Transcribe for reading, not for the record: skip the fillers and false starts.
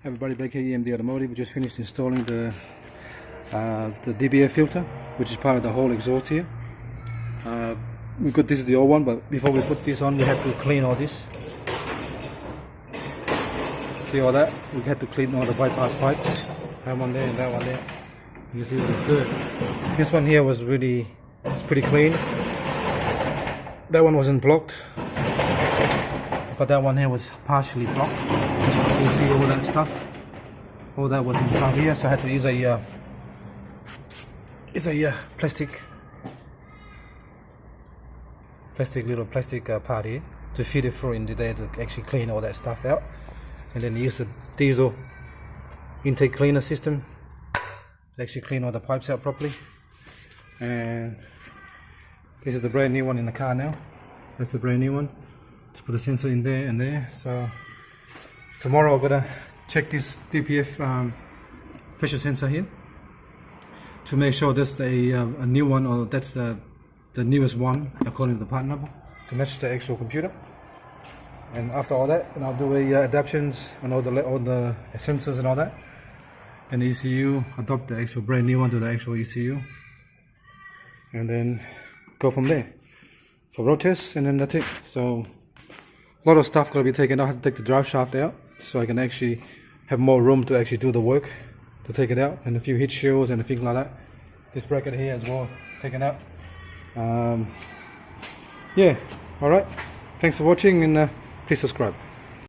Everybody back here, EMD Automotive. We just finished installing the DPF filter, which is part of the whole exhaust here. We got this is the old one, but before we put this on, we had to clean all this. See all that? We had to clean all the bypass pipes. That one there and that one there. You see what it's good. This one here was really, it's pretty clean. That one wasn't blocked, but that one here was partially blocked. You see all that stuff. All that was inside here, so I had to use a plastic part here to feed it through into there to actually clean all that stuff out, and then use the diesel intake cleaner system to actually clean all the pipes out properly. And this is the brand new one in the car now. That's the brand new one. Just put the sensor in there and there. So tomorrow I'm gonna check this DPF pressure sensor here to make sure that's a new one, or that's the newest one according to the part number, to match the actual computer. And after all that, then I'll do adaptations on all the sensors and all that, and the ECU, adopt the actual brand new one to the actual ECU, and then go from there for road tests, and then that's it. So a lot of stuff got to be taken out. I have to take the drive shaft out so I can actually have more room to actually do the work to take it out, and a few heat shields and things like that. This bracket here as well, taken out. Yeah, alright, thanks for watching, and please subscribe.